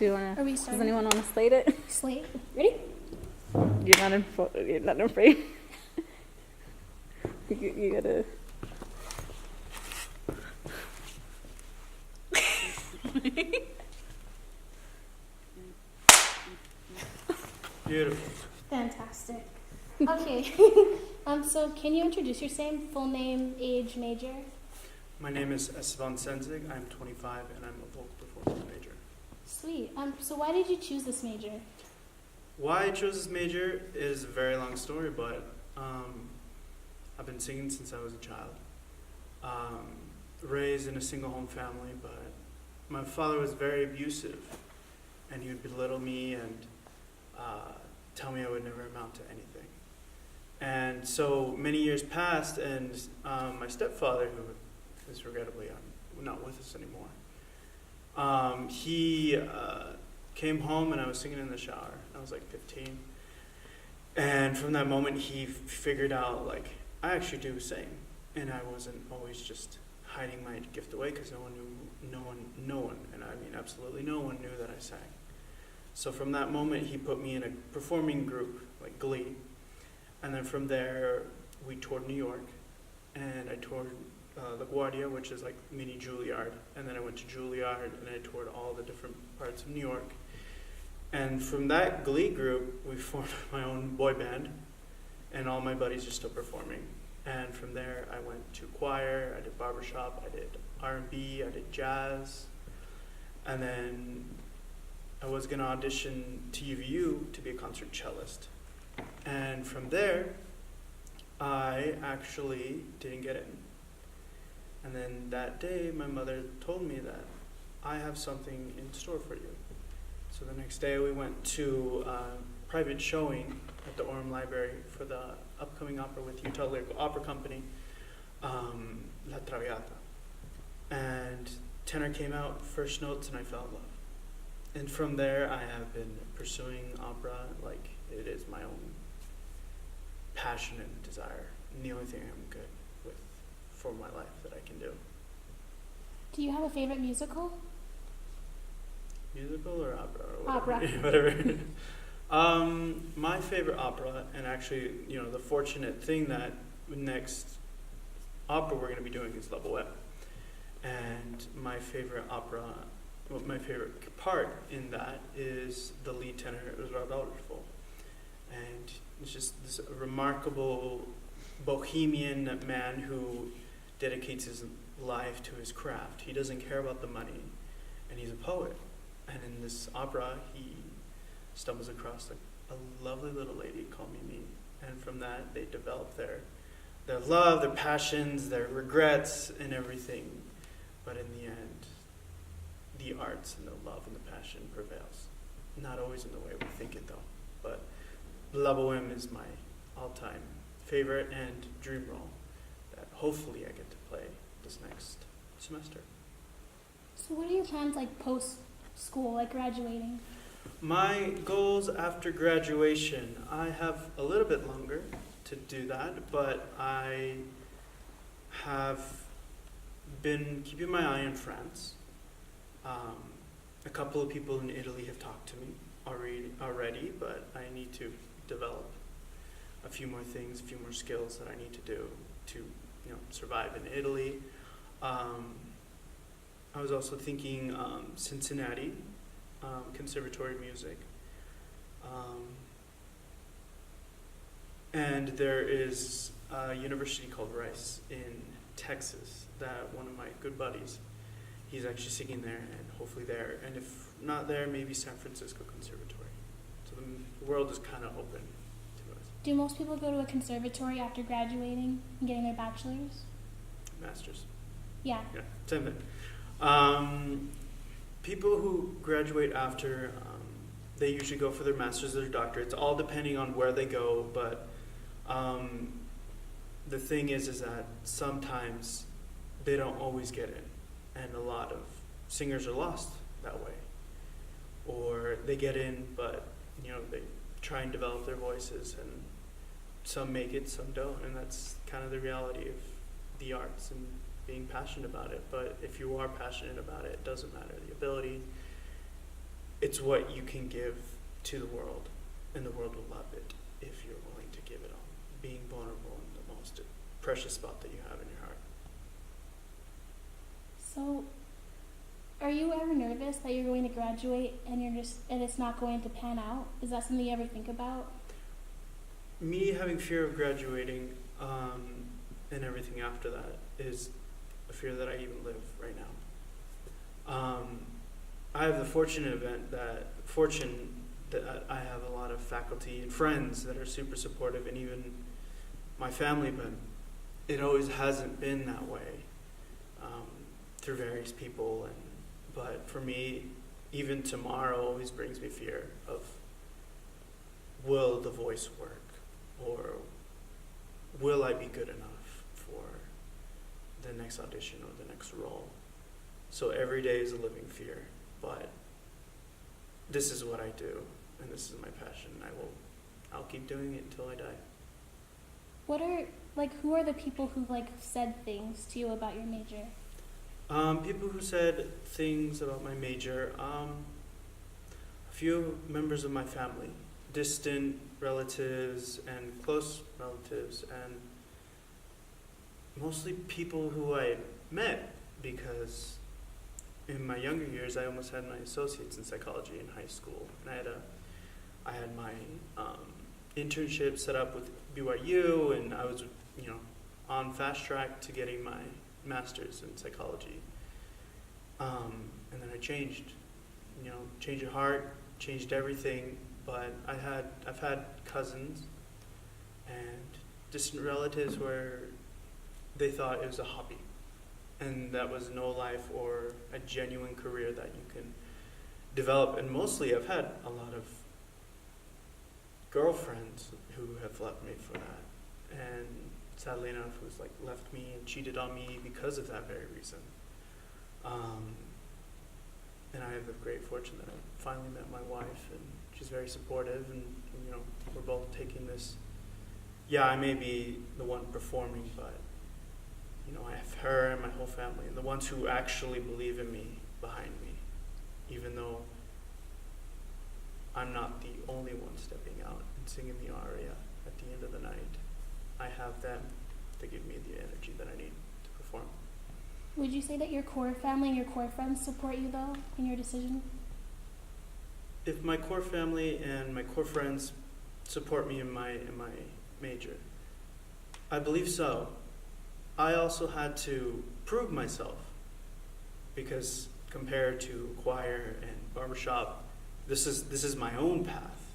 Do you wanna? Are we Does starting? anyone want to slate it? Slate. Ready? You're not afraid. You gotta. Beautiful. Fantastic. Okay. So can you introduce your same full name, age, major? My name is Esteban Interview. I'm 25 and I'm a vocal performance major. Sweet. So why did you choose this major? Why I chose this major is a very long story, but I've been singing since I was a child. Raised in a single home family, but my father was very abusive, and he would belittle me and tell me I would never amount to anything. And so many years passed, and my stepfather, who is regrettably not with us anymore, he came home and I was singing in the shower. I was like 15. And from that moment, he figured out, like, I actually do sing. And I wasn't always just hiding my gift away because no one, and I mean absolutely no one knew that I sang. So from that moment, he put me in a performing group, like Glee. And then from there, we toured New York. And I toured LaGuardia, which is like mini Juilliard. And then I went to Juilliard and I toured all the different parts of New York. And from that Glee group, we formed my own boy band. And all my buddies are still performing. And from there, I went to choir, I did barbershop, I did R&B, I did jazz. And then I was going to audition to UVU to be a concert cellist. And from there, I actually didn't get in. And then that day, my mother told me that I have something in store for you. So the next day, we went to a private showing at the Orem Library for the upcoming opera with Utah Lyrical Opera Company, La Traviata. And tenor came out, first notes, and I fell in love. And from there, I have been pursuing opera like it is my own passion and desire, and the only thing I'm good with for my life that I can do. Do you have a favorite musical? Musical or opera? Or Opera. Whatever. My favorite opera, and actually, the fortunate thing that next opera we're going to be doing is La Bohème. And my favorite opera, my favorite part in that is the lead tenor, Rodolfo. And it's just this remarkable bohemian man who dedicates his life to his craft. He doesn't care about the money, and he's a poet. And in this opera, he stumbles across a lovely little lady called Mimi. And from that, they develop their love, their passions, their regrets, and everything. But in the end, the arts and the love and the passion prevails. Not always in the way we think it, though. But La Bohème is my all-time favorite and dream role that hopefully I get to play this next semester. So what are your plans like post-school, like graduating? My goals after graduation, I have a little bit longer to do that, but I have been keeping my eye on France. A couple of people in Italy have talked to me already, but I need to develop a few more things, a few more skills that I need to do to survive in Italy. I was also thinking Cincinnati, Conservatory of Music. And there is a university called Rice in Texas that one of my good buddies, he's actually singing there and hopefully there. And if not there, maybe San Francisco Conservatory. So the world is kind of open to us. Do most people go to a conservatory after graduating and getting their bachelor's? Masters. Yeah. Yeah, same thing. People who graduate after, they usually go for their master's or their doctorates, all depending on where they go, but the thing is that sometimes they don't always get in, and a lot of singers are lost that way. Or they get in, but they try and develop their voices, and some make it, some don't, and that's kind of the reality of the arts and being passionate about it. But if you are passionate about it, it doesn't matter the ability. it's what you can give to the world, and the world will love it if you're willing to give it all. Being vulnerable in the most precious spot that you have in your heart. So, are you ever nervous that you're going to graduate and it's not going to pan out? Is that something you ever think about? Me having fear of graduating and everything after that is a fear that I even live right now. I have the fortune that I have a lot of faculty and friends that are super supportive, and even my family, but it always hasn't been that way through various people. But for me, even tomorrow always brings me fear of, will the voice work? Or will I be good enough for the next audition or the next role? So every day is a living fear, but this is what I do, and this is my passion. I'll keep doing it until I die. Who are the people who said things to you about your major? People who said things about my major, a few members of my family, distant relatives and close relatives, and mostly people who I met, because in my younger years I almost had my associates in psychology in high school, and I had my internship set up with BYU, and I was on fast track to getting my master's in psychology. And then I changed of heart, changed everything. But I've had cousins and distant relatives where they thought it was a hobby, and that was no life or a genuine career that you can develop. And mostly I've had a lot of girlfriends who have left me for that, and sadly enough who's left me and cheated on me because of that very reason. And I have the great fortune that I finally met my wife, and she's very supportive, and we're both taking this. Yeah, I may be the one performing, but I have her and my whole family, and the ones who actually believe in me behind me, even though I'm not the only one stepping out and singing the aria at the end of the night. I have them to give me the energy that I need to perform. Would you say that your core family and your core friends support you, though, in your decision? If my core family and my core friends support me in my major, I believe so. I also had to prove myself, because compared to choir and barbershop, this is my own path.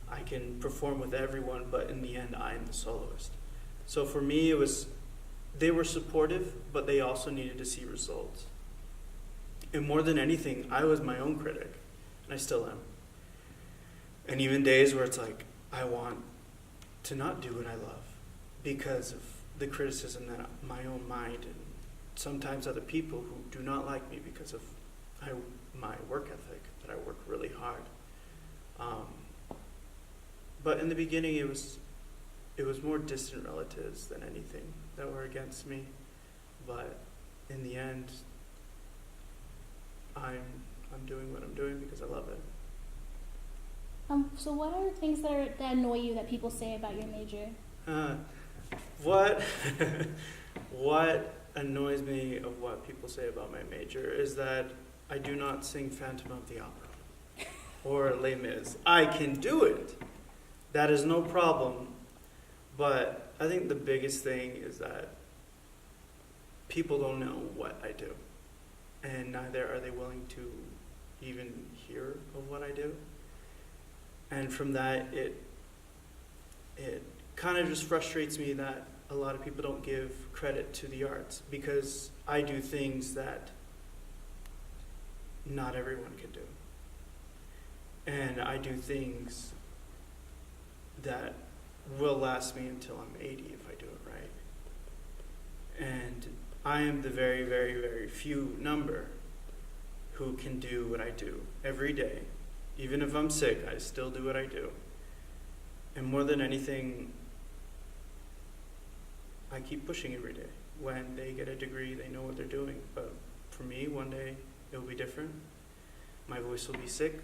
I can perform with everyone, but in the end, I am the soloist. So for me, they were supportive, but they also needed to see results. And more than anything, I was my own critic, and I still am. And even days where it's I want to not do what I love because of the criticism that my own mind and sometimes other people who do not like me because of my work ethic, that I work really hard. But in the beginning, it was more distant relatives than anything that were against me. But in the end, I'm doing what I'm doing because I love it. So what are things that annoy you that people say about your major? What annoys me of what people say about my major is that I do not sing Phantom of the Opera or Les Mis. I can do it. That is no problem. But I think the biggest thing is that people don't know what I do. And neither are they willing to even hear of what I do. And from that, it kind of just frustrates me that a lot of people don't give credit to the arts, because I do things that not everyone can do. And I do things that will last me until I'm 80 if I do it right. And I am the very, very, very few number who can do what I do every day. Even if I'm sick, I still do what I do. And more than anything, I keep pushing every day. When they get a degree, they know what they're doing. But for me, one day, it will be different. My voice will be sick.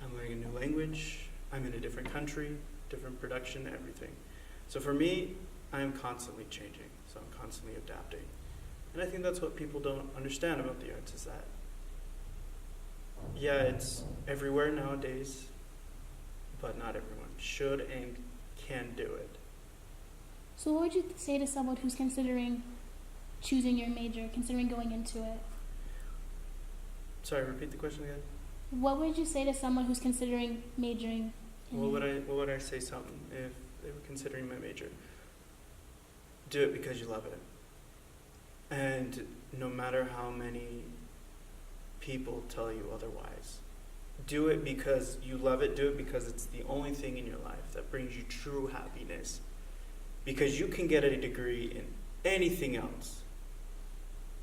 I'm learning a new language. I'm in a different country, different production, everything. So for me, I am constantly changing. So I'm constantly adapting. And I think that's what people don't understand about the arts is that, yeah, it's everywhere nowadays, but not everyone should and can do it. So what would you say to someone who's considering choosing your major, considering going into it? Sorry, repeat the question again. What would you say to someone who's considering majoring in What would I say something if they were considering my major? Do it because you love it. And no matter how many people tell you otherwise, do it because you love it. Do it because it's the only thing in your life that brings you true happiness. Because you can get a degree in anything else.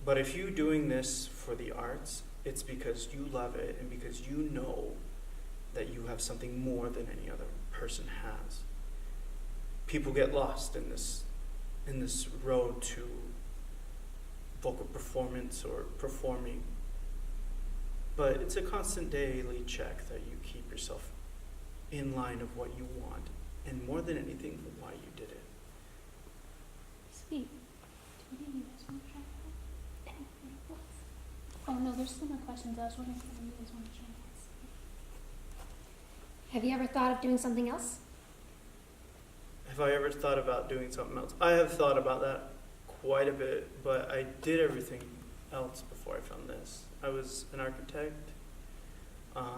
But if you're doing this for the arts, it's because you love it and because you know that you have something more than any other person has. People get lost in this road to vocal performance or performing. But it's a constant daily check that you keep yourself in line of what you want, and more than anything, why you did it. Sweet. Do any of you guys want to try that? Anything else? Oh no, there's still more questions. I was wondering if any of you guys want to try that. Have you ever thought of doing something else? Have I ever thought about doing something else? I have thought about that quite a bit, but I did everything else before I found this. I was an architect. I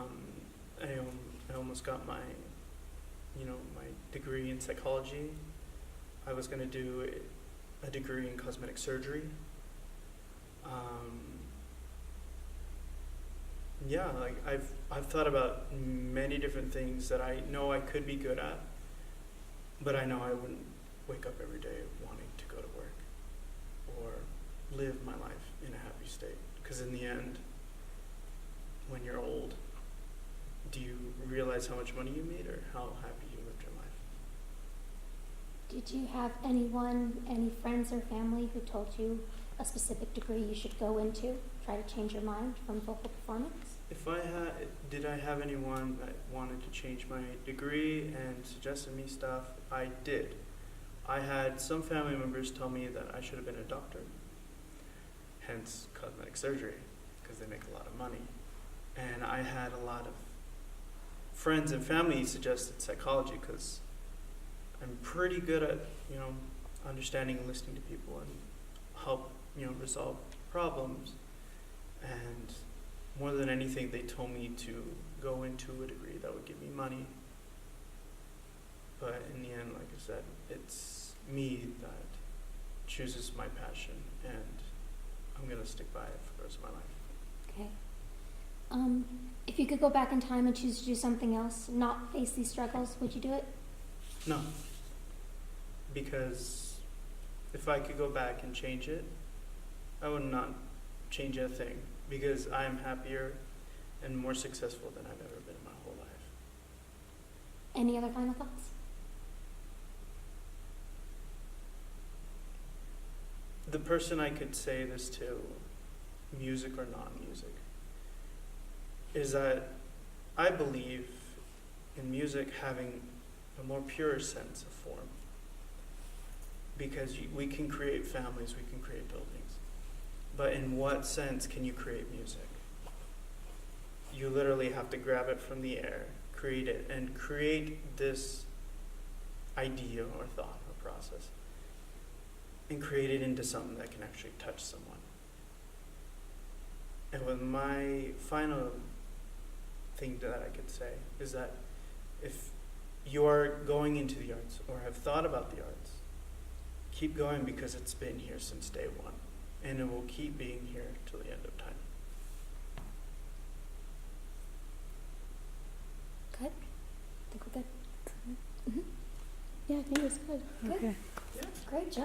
almost got my degree in psychology. I was going to do a degree in cosmetic surgery. I've thought about many different things that I know I could be good at, but I know I wouldn't wake up every day wanting to go to work or live my life in a happy state. Because in the end, when you're old, do you realize how much money you made or how happy you lived your life? Did you have any friends or family who told you a specific degree you should go into, try to change your mind from vocal performance? Did I have anyone that wanted to change my degree and suggested me stuff? I did. I had some family members tell me that I should have been a doctor, hence cosmetic surgery, because they make a lot of money. And I had a lot of friends and family suggested psychology because I'm pretty good at, understanding and listening to people and help, resolve problems. And more than anything, they told me to go into a degree that would give me money. But in the end, like I said, it's me that chooses my passion, and I'm going to stick by it for the rest of my life. Okay. If you could go back in time and choose to do something else, not face these struggles, would you do it? No. Because if I could go back and change it, I would not change a thing. Because I am happier and more successful than I've ever been in my whole life. Any other final thoughts? The person I could say this to, music or non-music, is that I believe in music having a more pure sense of form. Because we can create families, we can create buildings. But in what sense can you create music? You literally have to grab it from the air, create it, and create this idea or thought or process, and create it into something that can actually touch someone. And with my final thing that I could say is that if you're going into the arts or have thought about the arts, keep going because it's been here since day one. And it will keep being here till the end of time. Good? I think we're good. Yeah, I think it's good. Good. Okay. Great job.